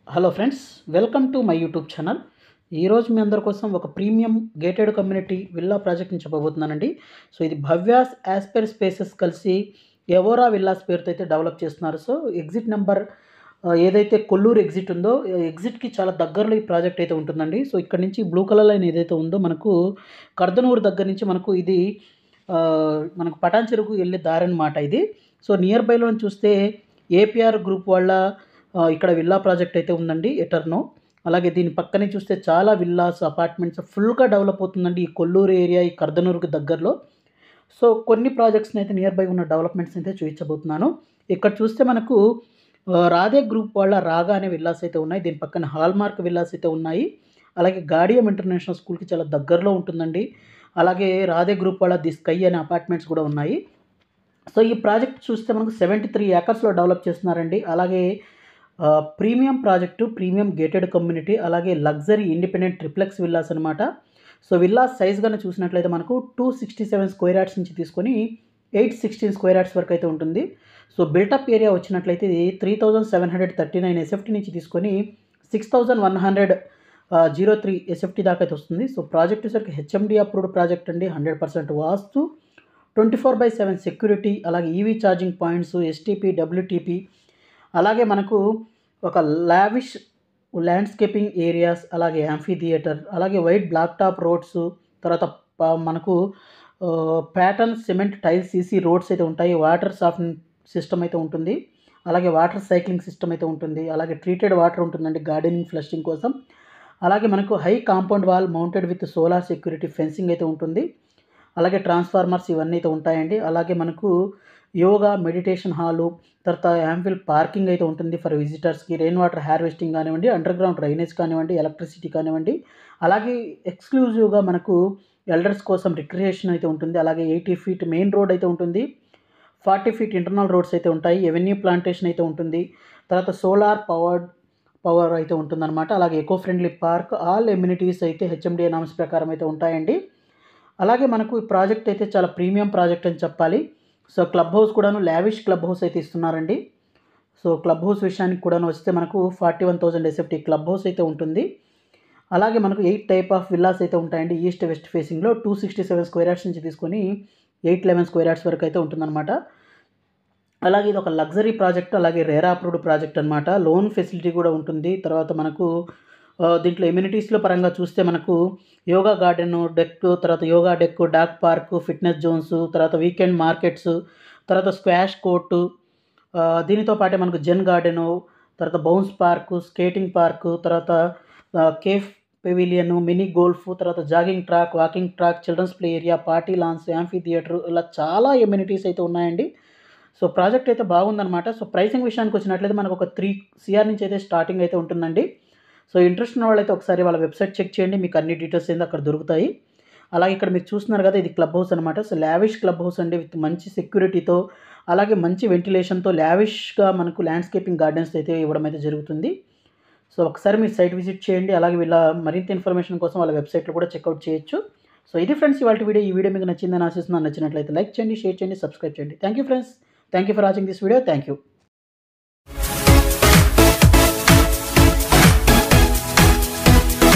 Hello friends, welcome to my YouTube channel. ఈరోజు మీ అందరి కోసం ఒక ప్రీమియం గేటెడ్ కమ్యూనిటీ విల్లా ప్రాజెక్ట్ని చెప్పబోతున్నానండి. సో ఇది భవ్యాస్ యాస్పైర్ స్పేసెస్ కలిసి ఎవోరా విల్లాస్ పేరుతో అయితే డెవలప్ చేస్తున్నారు. సో ఎగ్జిట్ నెంబర్ ఏదైతే కొల్లూరు ఎగ్జిట్ ఉందో, ఎగ్జిట్కి చాలా దగ్గరలో ఈ ప్రాజెక్ట్ అయితే ఉంటుందండి. సో ఇక్కడ నుంచి బ్లూ కలర్ లైన్ ఏదైతే ఉందో మనకు కర్దనూరు దగ్గర నుంచి మనకు ఇది మనకు పటాన్ చెరుకు వెళ్ళే దారి అనమాట ఇది. సో నియర్ బైలో చూస్తే ఏపీఆర్ గ్రూప్ వాళ్ళ ఇక్కడ విల్లా ప్రాజెక్ట్ అయితే ఉందండి, ఎటర్నో. అలాగే దీని పక్కనే చూస్తే చాలా విల్లాస్, అపార్ట్మెంట్స్ ఫుల్గా డెవలప్ అవుతుందండి ఈ కొల్లూరు ఏరియా, ఈ కర్దనూరుకి దగ్గరలో. సో కొన్ని ప్రాజెక్ట్స్ని అయితే నియర్ బై ఉన్న డెవలప్మెంట్స్ అయితే చూపించబోతున్నాను. ఇక్కడ చూస్తే మనకు రాధే గ్రూప్ వాళ్ళ రాగా అనే విల్లాస్ అయితే ఉన్నాయి. దీని పక్కన హాల్మార్క్ విల్లాస్ అయితే ఉన్నాయి. అలాగే గాడియం ఇంటర్నేషనల్ స్కూల్కి చాలా దగ్గరలో ఉంటుందండి. అలాగే రాధే గ్రూప్ వాళ్ళ ది స్కై అనే అపార్ట్మెంట్స్ కూడా ఉన్నాయి. సో ఈ ప్రాజెక్ట్ చూస్తే మనకు 73 ఏకర్స్లో డెవలప్ చేస్తున్నారండి. అలాగే premium project, premium gated community, అలాగే లగ్జరీ ఇండిపెండెంట్ ట్రిప్లెక్స్ విల్లాస్ అనమాట. సో విల్లాస్ సైజ్ గానే చూసినట్లయితే మనకు 267 స్క్వేర్ యార్డ్స్ నుంచి తీసుకొని 816 స్క్వేర్ యార్డ్స్ వరకు అయితే ఉంటుంది. సో బిల్టప్ ఏరియా వచ్చినట్లయితే ఇది 3739 ఎస్ఎఫ్టీ నుంచి తీసుకొని 6103 ఎస్ఎఫ్టీ దాకా అయితే వస్తుంది. సో ప్రాజెక్ట్ సరికి హెచ్ఎండి అప్రూవ్డ్ ప్రాజెక్ట్ అండి. 100% వాస్తు, 24/7 సెక్యూరిటీ, అలాగే EV charging points, STP, WTP, అలాగే మనకు ఒక లావిష్ ల్యాండ్స్కేపింగ్ ఏరియాస్, అలాగే యాంఫీ థియేటర్, అలాగే వైట్ బ్లాక్ టాప్ రోడ్స్, తర్వాత మనకు pattern cement tile CC roads అయితే ఉంటాయి. వాటర్ సాఫ్ట్నింగ్ సిస్టమ్ అయితే ఉంటుంది. అలాగే వాటర్ సైక్లింగ్ సిస్టమ్ అయితే ఉంటుంది. అలాగే ట్రీటెడ్ వాటర్ ఉంటుందండి గార్డెనింగ్ ఫ్లషింగ్ కోసం. అలాగే మనకు high compound wall mounted with solar security fencing అయితే ఉంటుంది. అలాగే ట్రాన్స్ఫార్మర్స్ ఇవన్నీ అయితే ఉంటాయండి. అలాగే మనకు యోగా, మెడిటేషన్ హాలు, తర్వాత యాంఫిల్ పార్కింగ్ అయితే ఉంటుంది ఫర్ విజిటర్స్కి. రెయిన్ వాటర్ హార్వెస్టింగ్ కానివ్వండి, అండర్ గ్రౌండ్ డ్రైనేజ్ కానివ్వండి, ఎలక్ట్రిసిటీ కానివ్వండి. అలాగే ఎక్స్క్లూజివ్గా మనకు ఎల్డర్స్ కోసం రిక్రియేషన్ అయితే ఉంటుంది. అలాగే 80 ఫీట్ మెయిన్ రోడ్ అయితే ఉంటుంది. 40 ఫీట్ ఇంటర్నల్ రోడ్స్ అయితే ఉంటాయి. ఎవెన్యూ ప్లాంటేషన్ అయితే ఉంటుంది. తర్వాత సోలార్ పవర్ అయితే ఉంటుందన్నమాట. అలాగే eco friendly park, all amenities అయితే హెచ్ఎండిఏ నామ్స్ ప్రకారం అయితే ఉంటాయండి. అలాగే మనకు ఈ ప్రాజెక్ట్ అయితే చాలా ప్రీమియం ప్రాజెక్ట్ అని చెప్పాలి. సో క్లబ్ హౌస్ కూడాను లావిష్ క్లబ్ హౌస్ అయితే ఇస్తున్నారండి. సో క్లబ్ హౌస్ విషయానికి కూడాను వస్తే మనకు 41,000 ఎస్ఎఫ్టీ క్లబ్ హౌస్ అయితే ఉంటుంది. అలాగే మనకు 8 టైప్ ఆఫ్ విల్లాస్ అయితే ఉంటాయండి. ఈస్ట్ వెస్ట్ ఫేసింగ్లో 267 స్క్వేర్ యార్డ్స్ నుంచి తీసుకొని 811 స్క్వేర్ యార్డ్స్ వరకు అయితే ఉంటుందన్నమాట. అలాగే ఇది ఒక లగ్జరీ ప్రాజెక్ట్, అలాగే రేరా అప్రూవ్డ్ ప్రాజెక్ట్ అనమాట. లోన్ ఫెసిలిటీ కూడా ఉంటుంది. తర్వాత మనకు దీంట్లో ఎమ్యూనిటీస్లో పరంగా చూస్తే మనకు యోగా గార్డెను, డెక్, తర్వాత yoga deck, dog park, fitness zones, తర్వాత వీకెండ్ మార్కెట్స్, తర్వాత స్క్వాష్ కోర్టు, దీనితో పాటే మనకు జెన్ గార్డెను, తర్వాత బౌన్స్ పార్కు, స్కేటింగ్ పార్కు, తర్వాత కేఫ్ పెవిలియన్, మినీ గోల్ఫ్, తర్వాత jogging track, walking track, children's play area, party lawns, amphitheatre, ఇలా చాలా ఎమ్యూనిటీస్ అయితే ఉన్నాయండి. సో ప్రాజెక్ట్ అయితే బాగుందన్నమాట. సో ప్రైసింగ్ విషయానికి వచ్చినట్లయితే మనకు ఒక 3 CR నుంచి అయితే స్టార్టింగ్ అయితే ఉంటుందండి. సో ఇంట్రెస్ట్ ఉన్న వాళ్ళైతే ఒకసారి వాళ్ళ వెబ్సైట్ చెక్ చేయండి, మీకు అన్ని డీటెయిల్స్ ఏందో అక్కడ దొరుకుతాయి. అలాగే ఇక్కడ మీరు చూస్తున్నారు కదా, ఇది క్లబ్ హౌస్ అనమాట. సో లావిష్ క్లబ్ హౌస్ అండి, విత్ మంచి సెక్యూరిటీతో, అలాగే మంచి వెంటిలేషన్తో, లావిష్గా మనకు ల్యాండ్స్కేపింగ్ గార్డెన్స్ అయితే ఇవ్వడం అయితే జరుగుతుంది. సో ఒకసారి మీరు సైట్ విజిట్ చేయండి. అలాగే వీళ్ళ మరింత ఇన్ఫర్మేషన్ కోసం వాళ్ళ వెబ్సైట్లో కూడా చెక్అవుట్ చేయొచ్చు. సో ఇది ఫ్రెండ్స్ ఇవాళ వీడియో. ఈ వీడియో మీకు నచ్చిందని ఆశిస్తున్నాను. నచ్చినట్లయితే లైక్ చేయండి, షేర్ చేయండి, సబ్స్క్రైబ్ చేయండి. Thank you friends. Thank you for watching this video. Thank you.